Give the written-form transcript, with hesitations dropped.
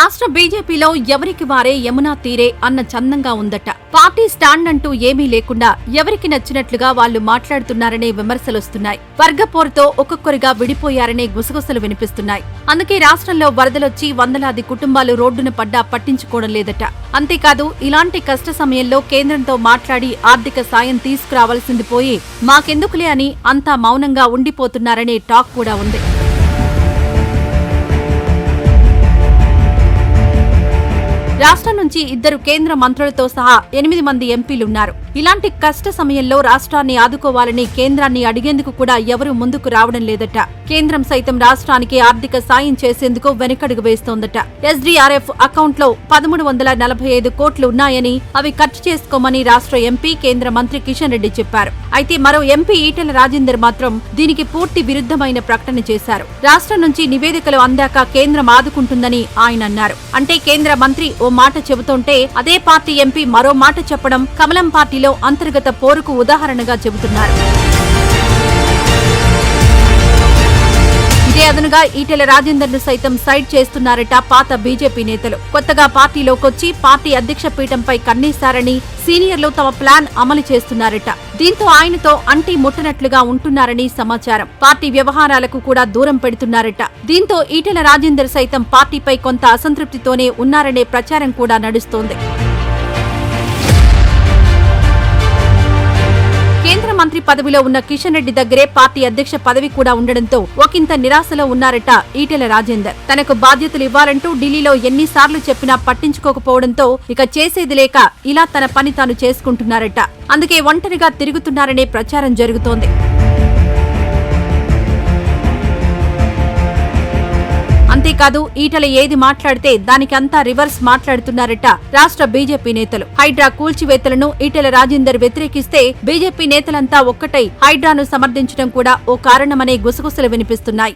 రాష్ట్ర బీజేపీలో ఎవరికి వారే యమునా తీరే అన్న చందంగా ఉందట. పార్టీ స్టాండ్ అంటూ ఏమీ లేకుండా ఎవరికి నచ్చినట్లుగా వాళ్లు మాట్లాడుతున్నారనే విమర్శలొస్తున్నాయి. వర్గపోరుతో ఒక్కొక్కరిగా విడిపోయారనే గుసగుసలు వినిపిస్తున్నాయి. అందుకే రాష్ట్రంలో వరదలొచ్చి వందలాది కుటుంబాలు రోడ్డున పడ్డా పట్టించుకోవడం లేదట. అంతేకాదు ఇలాంటి కష్ట సమయంలో కేంద్రంతో మాట్లాడి ఆర్థిక సాయం తీసుకురావాల్సింది పోయి మాకెందుకులే అని అంతా మౌనంగా ఉండిపోతున్నారనే టాక్ కూడా ఉంది. రాష్ట్రం నుంచి 2 కేంద్ర మంత్రులతో సహా 8 మంది ఎంపీలున్నారు. ఇలాంటి కష్ట సమయంలో రాష్ట్రాన్ని ఆదుకోవాలని కేంద్రాన్ని అడిగేందుకు కూడా ఎవరూ ముందుకు రావడం లేదట. కేంద్రం సైతం రాష్ట్రానికి ఆర్థిక సాయం చేసేందుకు వెనకడుగు వేస్తోందట. ఎస్డీఆర్ఎఫ్ అకౌంట్లో 1345 కోట్లు ఉన్నాయని అవి ఖర్చు చేసుకోమని రాష్ట్ర ఎంపీ కేంద్ర మంత్రి కిషన్ రెడ్డి చెప్పారు. అయితే మరో ఎంపీ ఈటెల రాజేందర్ మాత్రం దీనికి పూర్తి విరుద్ధమైన ప్రకటన చేశారు. రాష్ట్రం నుంచి నివేదికలు అందాక కేంద్రం ఆదుకుంటుందని ఆయన అన్నారు. అంటే కేంద్ర మంత్రి ఓ మాట చెబుతుంటే అదే పార్టీ ఎంపీ మరో మాట చెప్పడం కమలం పార్టీలో అంతర్గత పోరుకు ఉదాహరణగా చెబుతున్నారు. ఇదే అదనుగా ఈటెల రాజేందర్ ను సైతం సైడ్ చేస్తున్నారట పాత బీజేపీ నేతలు. కొత్తగా పార్టీలోకొచ్చి పార్టీ అధ్యక్ష పీఠంపై కన్నేశారని సీనియర్లు తమ ప్లాన్ అమలు చేస్తున్నారట. దీంతో ఆయనతో అంటి ముట్టనట్లుగా ఉంటున్నారని సమాచారం. పార్టీ వ్యవహారాలకు కూడా దూరం పెడుతున్నారట. దీంతో ఈటెల రాజేందర్ సైతం పార్టీపై కొంత అసంతృప్తితోనే ఉన్నారనే ప్రచారం కూడా నడుస్తోంది. కేంద్ర మంత్రి పదవిలో ఉన్న కిషన్ రెడ్డి దగ్గరే పార్టీ అధ్యక్ష పదవి కూడా ఉండడంతో ఒకంత నిరాశలో ఉన్నారట ఈటెల రాజేందర్. తనకు బాధ్యతలు ఇవ్వాలంటూ ఢిల్లీలో ఎన్నిసార్లు చెప్పినా పట్టించుకోకపోవడంతో ఇక చేసేది లేక ఇలా తన పని తాను చేసుకుంటున్నారట. అందుకే ఒంటరిగా తిరుగుతున్నారనే ప్రచారం జరుగుతోంది. అంతేకాదు ఈటెల ఏది మాట్లాడితే దానికంతా రివర్స్ మాట్లాడుతున్నారట రాష్ట్ర బీజేపీ నేతలు. హైడ్రా కూల్చివేతలను ఈటెల రాజేందర్ వ్యతిరేకిస్తే బీజేపీ నేతలంతా ఒక్కటై హైడ్రాను సమర్థించడం కూడా ఓ కారణమనే గుసగుసలు వినిపిస్తున్నాయి.